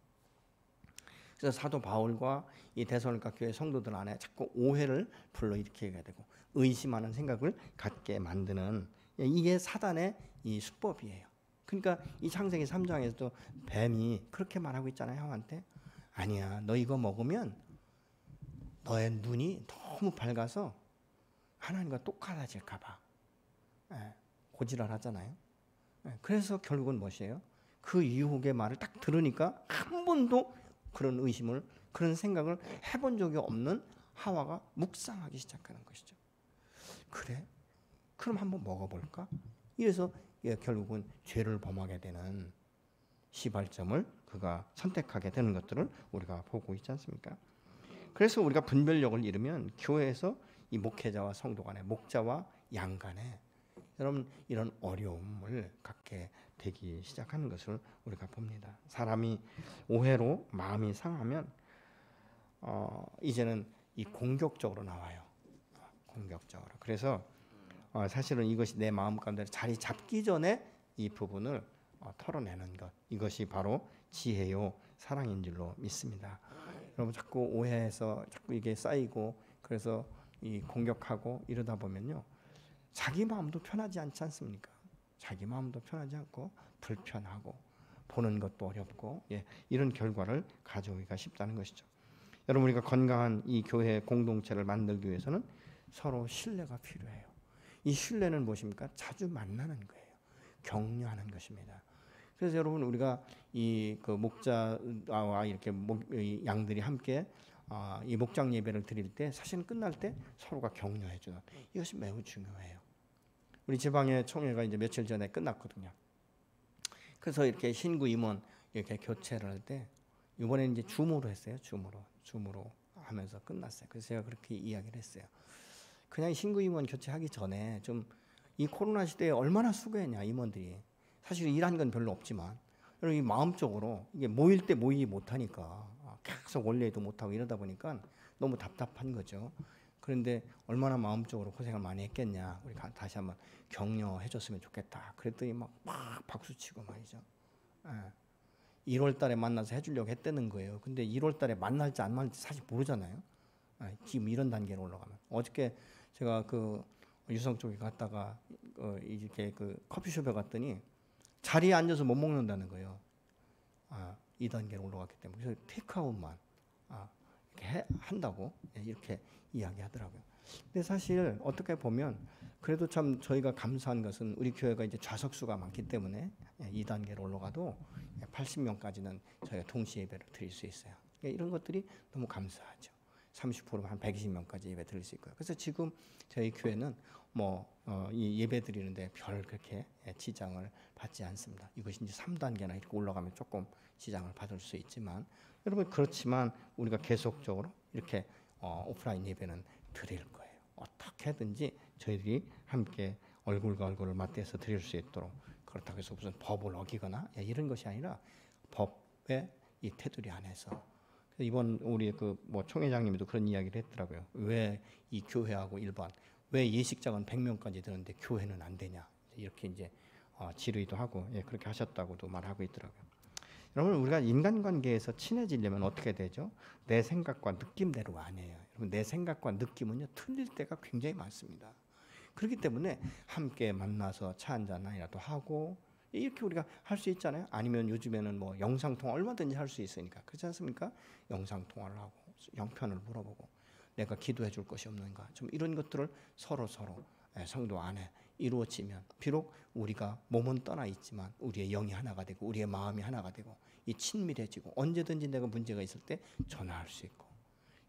그래서 사도 바울과 이 데살로니가 교회 성도들 안에 자꾸 오해를 불러일으키게 되고 의심하는 생각을 갖게 만드는, 이게 사단의 이 수법이에요. 그러니까 이 창세기 3장에서도 뱀이 그렇게 말하고 있잖아요, 하와한테. 아니야, 너 이거 먹으면 너의 눈이 너무 밝아서 하나님과 똑같아질까 봐. 고지랄 하잖아요. 그래서 결국은 무엇이에요? 그 유혹의 말을 딱 들으니까 한 번도 그런 의심을, 그런 생각을 해본 적이 없는 하와가 묵상하기 시작하는 것이죠. 그래? 그럼 한번 먹어볼까? 이래서 결국은 죄를 범하게 되는 시발점을 그가 선택하게 되는 것들을 우리가 보고 있지 않습니까? 그래서 우리가 분별력을 잃으면 교회에서 이 목회자와 성도 간에, 목자와 양 간에 여러분 이런 어려움을 갖게 되기 시작하는 것을 우리가 봅니다. 사람이 오해로 마음이 상하면 이제는 이 공격적으로 나와요. 공격적으로. 그래서 사실은 이것이 내 마음 가운데 자리 잡기 전에 이 부분을 털어내는 것, 이것이 바로 지혜요 사랑인 줄로 믿습니다. 여러분 자꾸 오해해서 자꾸 이게 쌓이고 그래서 이 공격하고 이러다 보면요, 자기 마음도 편하지 않지 않습니까? 자기 마음도 편하지 않고 불편하고 보는 것도 어렵고, 이런 결과를 가져오기가 쉽다는 것이죠. 여러분 우리가 건강한 이 교회 공동체를 만들기 위해서는 서로 신뢰가 필요해요. 이 신뢰는 무엇입니까? 자주 만나는 거예요. 격려하는 것입니다. 그래서 여러분 우리가 이 그 목자와 이렇게 양들이 함께 이 목장 예배를 드릴 때 사실은 끝날 때 서로가 격려해 주는, 이것이 매우 중요해요. 우리 지방의 총회가 이제 며칠 전에 끝났거든요. 그래서 이렇게 신구 임원 이렇게 교체를 할 때 이번에는 이제 줌으로 했어요. 줌으로 하면서 끝났어요. 그래서 제가 그렇게 이야기를 했어요. 그냥 신구 임원 교체하기 전에 좀 이 코로나 시대에 얼마나 수고했냐 임원들이. 사실 일한 건 별로 없지만 이 마음적으로 이게 모일 때 모이지 못하니까 계속 원래도 못하고 이러다 보니까 너무 답답한 거죠. 그런데 얼마나 마음적으로 고생을 많이 했겠냐. 우리 다시 한번 격려해줬으면 좋겠다. 그랬더니 막 박수치고 말이죠. 1월 달에 만나서 해주려고 했다는 거예요. 근데 1월 달에 만날지 안 만날지 사실 모르잖아요. 지금 이런 단계로 올라가면. 어저께 제가 그 유성 쪽에 갔다가 이렇게 그 커피숍에 갔더니 자리에 앉아서 못 먹는다는 거예요. 2단계로 올라갔기 때문에. 그래서 테이크아웃만 이렇게 한다고 이렇게 이야기하더라고요. 근데 사실 어떻게 보면 그래도 참 저희가 감사한 것은 우리 교회가 이제 좌석수가 많기 때문에 2단계로 올라가도 80명까지는 저희가 동시 예배를 드릴 수 있어요. 이런 것들이 너무 감사하죠. 30%면 한 120명까지 예배 드릴 수 있고요. 그래서 지금 저희 교회는 이 예배 드리는데 별 그렇게 지장을 받지 않습니다. 이것이 이제 3단계나 이렇게 올라가면 조금 지장을 받을 수 있지만, 여러분 그렇지만 우리가 계속적으로 이렇게 오프라인 예배는 드릴 거예요. 어떻게든지 저희들이 함께 얼굴과 얼굴을 맞대서 드릴 수 있도록. 그렇다고 해서 무슨 법을 어기거나 이런 것이 아니라 법의 이 테두리 안에서. 이번 우리 총회장님도 그런 이야기를 했더라고요. 왜 이 교회하고 일반, 왜 예식장은 100명까지 되는데 교회는 안 되냐, 이렇게 이제 질의도 하고 그렇게 하셨다고도 말하고 있더라고요. 여러분 우리가 인간관계에서 친해지려면 어떻게 되죠? 내 생각과 느낌대로가 아니에요. 여러분 내 생각과 느낌은요 틀릴 때가 굉장히 많습니다. 그렇기 때문에 함께 만나서 차 한잔이라도 하고 이렇게 우리가 할 수 있잖아요. 아니면 요즘에는 뭐 영상통화 얼마든지 할 수 있으니까, 그렇지 않습니까? 영상통화를 하고 형편을 물어보고 내가 기도해 줄 것이 없는가, 좀 이런 것들을 서로 성도 안에 이루어지면 비록 우리가 몸은 떠나 있지만 우리의 영이 하나가 되고 우리의 마음이 하나가 되고 이 친밀해지고 언제든지 내가 문제가 있을 때 전화할 수 있고,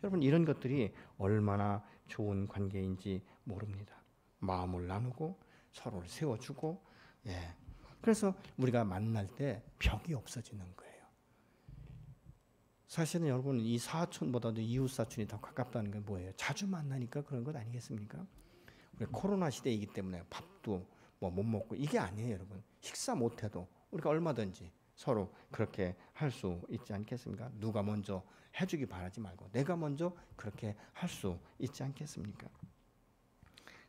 여러분 이런 것들이 얼마나 좋은 관계인지 모릅니다. 마음을 나누고 서로를 세워주고, 그래서 우리가 만날 때 벽이 없어지는 거예요. 사실은 여러분 이 사촌보다도 이웃 사촌이 더 가깝다는 게 뭐예요? 자주 만나니까 그런 것 아니겠습니까? 우리 코로나 시대이기 때문에 밥도 못 먹고 이게 아니에요, 여러분. 식사 못해도 우리가 얼마든지 서로 그렇게 할 수 있지 않겠습니까? 누가 먼저 해주기 바라지 말고 내가 먼저 그렇게 할 수 있지 않겠습니까?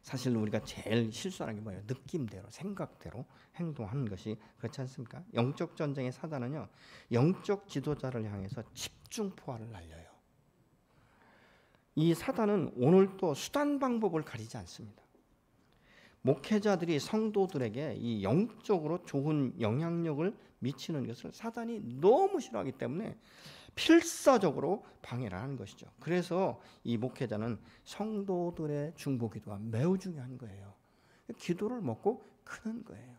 사실 우리가 제일 실수하는 게 뭐예요? 느낌대로, 생각대로 행동하는 것이 그렇지 않습니까? 영적 전쟁의 사단은요, 영적 지도자를 향해서 집중 포화를 날려요. 이 사단은 오늘도 수단 방법을 가리지 않습니다. 목회자들이 성도들에게 이 영적으로 좋은 영향력을 미치는 것을 사단이 너무 싫어하기 때문에 필사적으로 방해를 하는 것이죠. 그래서 이 목회자는 성도들의 중보기도가 매우 중요한 거예요. 기도를 먹고 크는 거예요.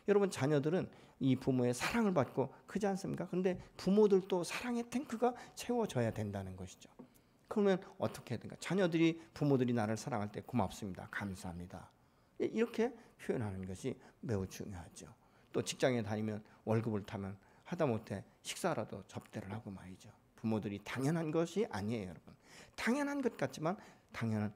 여러분, 자녀들은 이 부모의 사랑을 받고 크지 않습니까? 그런데 부모들도 사랑의 탱크가 채워져야 된다는 것이죠. 그러면 어떻게 해야 되는가? 자녀들이 부모들이 나를 사랑할 때 고맙습니다, 감사합니다, 이렇게 표현하는 것이 매우 중요하죠. 또 직장에 다니면 월급을 타면 하다못해 식사라도 접대를 하고 말이죠. 부모들이 당연한 것이 아니에요, 여러분. 당연한 것 같지만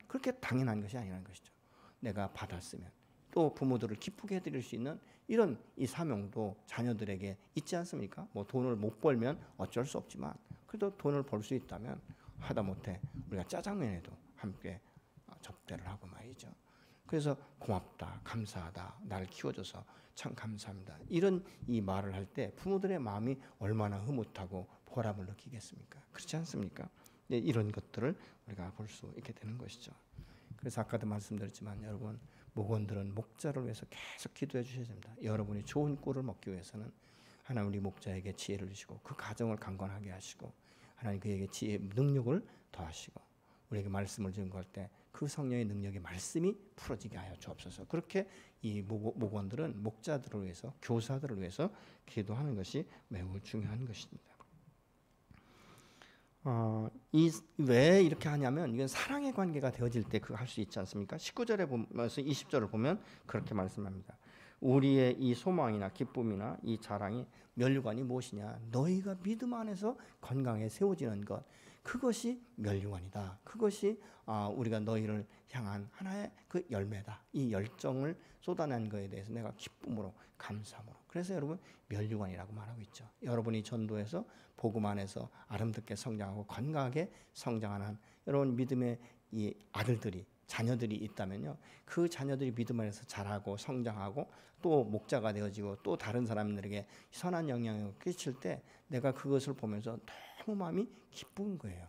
그렇게 당연한 것이 아니라는 것이죠. 내가 받았으면 또 부모들을 기쁘게 해드릴 수 있는 이런 이 사명도 자녀들에게 있지 않습니까? 뭐 돈을 못 벌면 어쩔 수 없지만 그래도 돈을 벌 수 있다면 하다못해 우리가 짜장면에도 함께 접대를 하고 말이죠. 그래서 고맙다, 감사하다, 나를 키워줘서 참 감사합니다, 이런 이 말을 할 때 부모들의 마음이 얼마나 흐뭇하고 보람을 느끼겠습니까? 그렇지 않습니까? 이런 것들을 우리가 볼 수 있게 되는 것이죠. 그래서 아까도 말씀드렸지만 여러분, 목원들은 목자를 위해서 계속 기도해 주셔야 됩니다. 여러분이 좋은 꿀을 먹기 위해서는 하나님 우리 목자에게 지혜를 주시고 그 가정을 강건하게 하시고 하나님 그에게 지혜, 능력을 더하시고 우리에게 말씀을 증거할 때 그 성령의 능력의 말씀이 풀어지게 하여 주옵소서. 그렇게 이 목원들은 목자들을 위해서, 교사들을 위해서 기도하는 것이 매우 중요한 것입니다. 왜 이렇게 하냐면 이건 사랑의 관계가 되어질 때 그거 할 수 있지 않습니까? 19절에 보면서 20절을 보면 그렇게 말씀합니다. 우리의 이 소망이나 기쁨이나 이 자랑이 면류관이 무엇이냐? 너희가 믿음 안에서 건강에 세워지는 것, 그것이 면류관이다. 그것이 우리가 너희를 향한 하나의 그 열매다. 이 열정을 쏟아낸 것에 대해서 내가 기쁨으로, 감사함으로. 그래서 여러분, 면류관이라고 말하고 있죠. 여러분이 전도해서 복음 안에서 아름답게 성장하고 건강하게 성장하는 여러분 믿음의 이 아들들이, 자녀들이 있다면요, 그 자녀들이 믿음 안에서 자라고 성장하고 또 목자가 되어지고 또 다른 사람들에게 선한 영향을 끼칠 때 내가 그것을 보면서 너무 마음이 기쁜 거예요.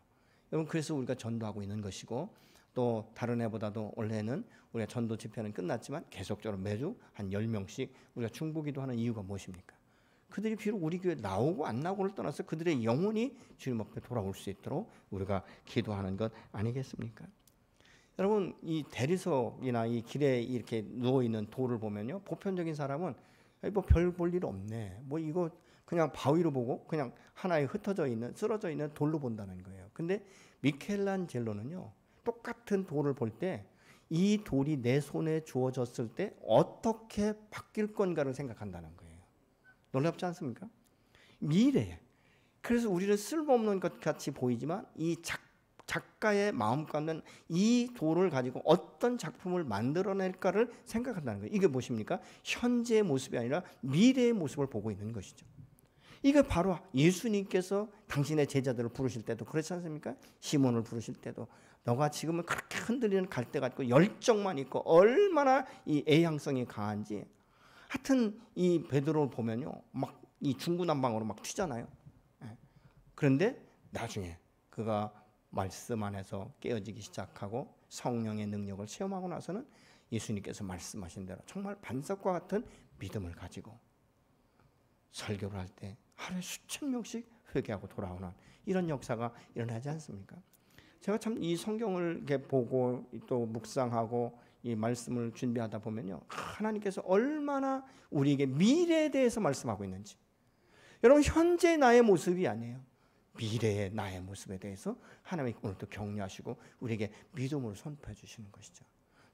여러분, 그래서 우리가 전도하고 있는 것이고, 또 다른 애보다도 올해는 우리가 전도 집회는 끝났지만 계속적으로 매주 한 10명씩 우리가 중보기도 하는 이유가 무엇입니까? 그들이 비록 우리 교회 나오고 안 나오고를 떠나서 그들의 영혼이 주님 앞에 돌아올 수 있도록 우리가 기도하는 것 아니겠습니까? 여러분, 이 대리석이나 이 길에 이렇게 누워있는 돌을 보면요, 보편적인 사람은 뭐 별 볼 일 없네, 뭐 이거 그냥 바위로 보고 그냥 하나에 흩어져 있는, 쓰러져 있는 돌로 본다는 거예요. 근데 미켈란젤로는요, 똑같은 돌을 볼 때 이 돌이 내 손에 주어졌을 때 어떻게 바뀔 건가를 생각한다는 거예요. 놀랍지 않습니까? 미래. 그래서 우리는 쓸모없는 것 같이 보이지만 이 작가의 마음과는 이 돌을 가지고 어떤 작품을 만들어낼까를 생각한다는 거예요. 이게 무엇입니까? 현재의 모습이 아니라 미래의 모습을 보고 있는 것이죠. 이게 바로 예수님께서 당신의 제자들을 부르실 때도 그렇지 않습니까? 시몬을 부르실 때도 너가 지금은 그렇게 흔들리는 갈대가 있고 열정만 있고 얼마나 이 애향성이 강한지, 하여튼 이 베드로를 보면요, 막 이 중구난방으로 막 튀잖아요. 그런데 나중에 그가 말씀 안에서 깨어지기 시작하고 성령의 능력을 체험하고 나서는 예수님께서 말씀하신 대로 정말 반석과 같은 믿음을 가지고 설교를 할 때 하루에 수천 명씩 회개하고 돌아오는 이런 역사가 일어나지 않습니까? 제가 참 이 성경을 이렇게 보고 또 묵상하고 이 말씀을 준비하다 보면요, 하나님께서 얼마나 우리에게 미래에 대해서 말씀하고 있는지. 여러분, 현재 나의 모습이 아니에요. 미래의 나의 모습에 대해서 하나님이 오늘도 격려하시고 우리에게 믿음으로 선포해 주시는 것이죠.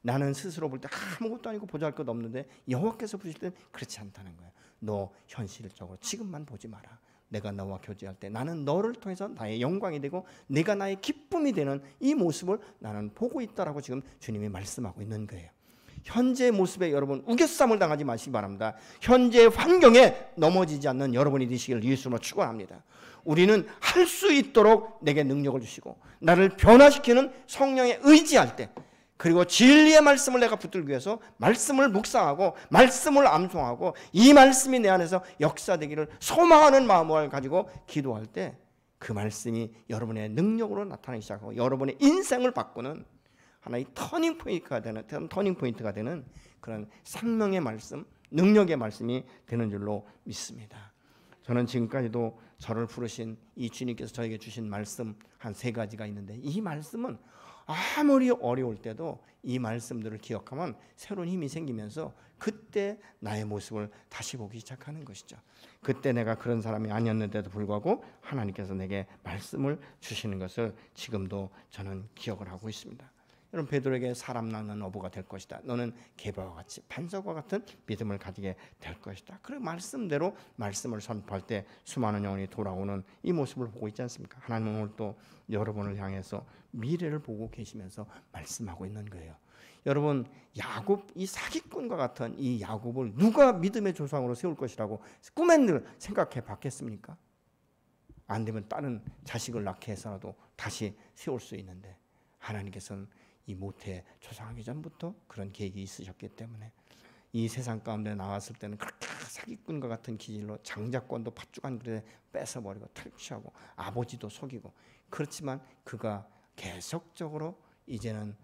나는 스스로 볼 때 아무것도 아니고 보잘것 없는데 여호와께서 보실 때는 그렇지 않다는 거예요. 너 현실적으로 지금만 보지 마라. 내가 너와 교제할 때 나는 너를 통해서 나의 영광이 되고 내가 나의 기쁨이 되는 이 모습을 나는 보고 있다라고 지금 주님이 말씀하고 있는 거예요. 현재 모습에 여러분 우겨쌈을 당하지 마시기 바랍니다. 현재 환경에 넘어지지 않는 여러분이 되시기를 예수님으로 축원합니다. 우리는 할 수 있도록 내게 능력을 주시고 나를 변화시키는 성령에 의지할 때 그리고 진리의 말씀을 내가 붙들기 위해서 말씀을 묵상하고 말씀을 암송하고 이 말씀이 내 안에서 역사되기를 소망하는 마음을 가지고 기도할 때 그 말씀이 여러분의 능력으로 나타나기 시작하고 여러분의 인생을 바꾸는 하나의 터닝포인트가 되는 그런 생명의 말씀, 능력의 말씀이 되는 줄로 믿습니다. 저는 지금까지도 저를 부르신 이 주님께서 저에게 주신 말씀 한 3가지가 있는데, 이 말씀은 아무리 어려울 때도 이 말씀들을 기억하면 새로운 힘이 생기면서 그때 나의 모습을 다시 보기 시작하는 것이죠. 그때 내가 그런 사람이 아니었는데도 불구하고 하나님께서 내게 말씀을 주시는 것을 지금도 저는 기억을 하고 있습니다. 여러분, 베드로에게 사람 낳는 어부가 될 것이다. 너는 개바와 같이 반석과 같은 믿음을 가지게 될 것이다. 그 말씀대로 말씀을 선포할 때 수많은 영혼이 돌아오는 이 모습을 보고 있지 않습니까? 하나님은 오늘 또 여러분을 향해서 미래를 보고 계시면서 말씀하고 있는 거예요. 여러분, 야곱, 이 사기꾼과 같은 이 야곱을 누가 믿음의 조상으로 세울 것이라고 꿈에 늘 생각해 봤겠습니까? 안 되면 다른 자식을 낳게 해서라도 다시 세울 수 있는데, 하나님께서는 이 모태 조상하기 전부터 그런 계획이 있으셨기 때문에 이 세상 가운데 나왔을 때는 그렇게 사기꾼과 같은 기질로 장자권도 팥죽한 그릇에 뺏어버리고 탈취하고 아버지도 속이고, 그렇지만 그가 계속적으로 이제는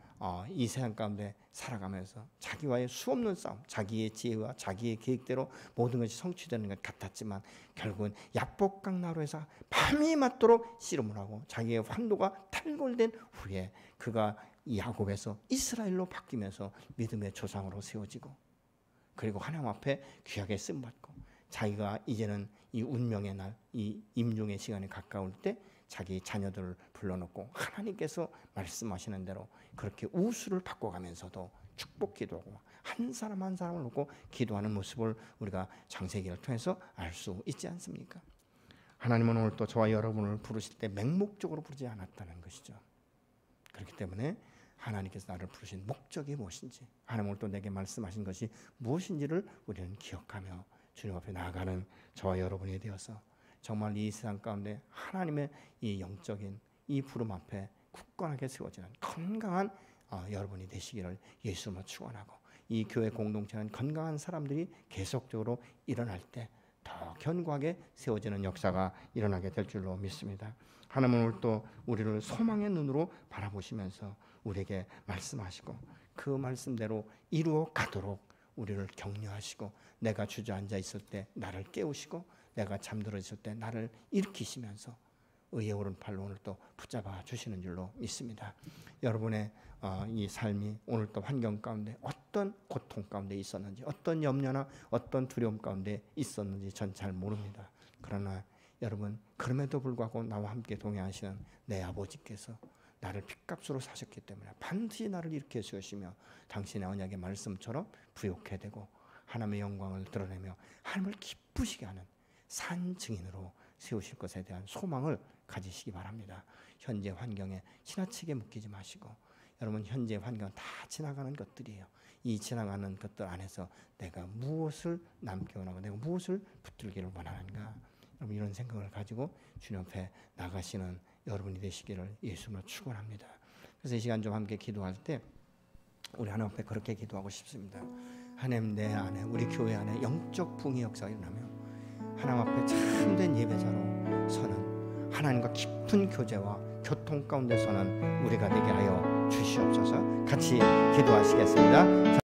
이 세상 가운데 살아가면서 자기와의 수없는 싸움, 자기의 지혜와 자기의 계획대로 모든 것이 성취되는 것 같았지만 결국은 약복강나루에서 밤이 맞도록 씨름을 하고 자기의 환도가 탈골된 후에 그가 야곱에서 이스라엘로 바뀌면서 믿음의 조상으로 세워지고, 그리고 하나님 앞에 귀하게 쓰임받고, 자기가 이제는 이 운명의 날, 이 임종의 시간이 가까울 때 자기 자녀들을 불러놓고 하나님께서 말씀하시는 대로 그렇게 우수를 바꿔가면서도 축복 기도하고 한 사람 한 사람을 놓고 기도하는 모습을 우리가 창세기를 통해서 알 수 있지 않습니까? 하나님은 오늘 또 저와 여러분을 부르실 때 맹목적으로 부르지 않았다는 것이죠. 그렇기 때문에 하나님께서 나를 부르신 목적이 무엇인지, 하나님 오늘 또 내게 말씀하신 것이 무엇인지를 우리는 기억하며 주님 앞에 나아가는 저와 여러분이 되어서 정말 이 세상 가운데 하나님의 이 영적인 이 부름 앞에 굳건하게 세워지는 건강한 여러분이 되시기를 예수님으로 축원하고, 이 교회 공동체는 건강한 사람들이 계속적으로 일어날 때 더 견고하게 세워지는 역사가 일어나게 될 줄로 믿습니다. 하나님은 오늘 또 우리를 소망의 눈으로 바라보시면서 우리에게 말씀하시고 그 말씀대로 이루어 가도록 우리를 격려하시고, 내가 주저앉아 있을 때 나를 깨우시고 내가 잠들어 있을 때 나를 일으키시면서 의의 오른팔로 오늘 또 붙잡아 주시는 줄로 믿습니다. 여러분의 이 삶이 오늘 또 환경 가운데 어떤 고통 가운데 있었는지, 어떤 염려나 어떤 두려움 가운데 있었는지 전 잘 모릅니다. 그러나 여러분, 그럼에도 불구하고 나와 함께 동행하시는 내 아버지께서 나를 핏값으로 사셨기 때문에 반드시 나를 일으켜 세우시며 당신의 언약의 말씀처럼 부욕해 되고 하나님의 영광을 드러내며 하나님을 기쁘시게 하는 산 증인으로 세우실 것에 대한 소망을 가지시기 바랍니다. 현재 환경에 지나치게 묶이지 마시고, 여러분, 현재 환경은 다 지나가는 것들이에요. 이 지나가는 것들 안에서 내가 무엇을 남겨 원하고 내가 무엇을 붙들기를 원하는가, 여러분, 이런 생각을 가지고 주님 앞에 나가시는 여러분이 되시기를 예수님으로 축원합니다. 그래서 이 시간 좀 함께 기도할 때 우리 하나님 앞에 그렇게 기도하고 싶습니다. 하나님, 내 안에, 우리 교회 안에 영적 붕의 역사가 일어나며 하나님 앞에 참된 예배자로 서는, 하나님과 깊은 교제와 교통 가운데 서는 우리가 되게 하여 주시옵소서. 같이 기도하시겠습니다.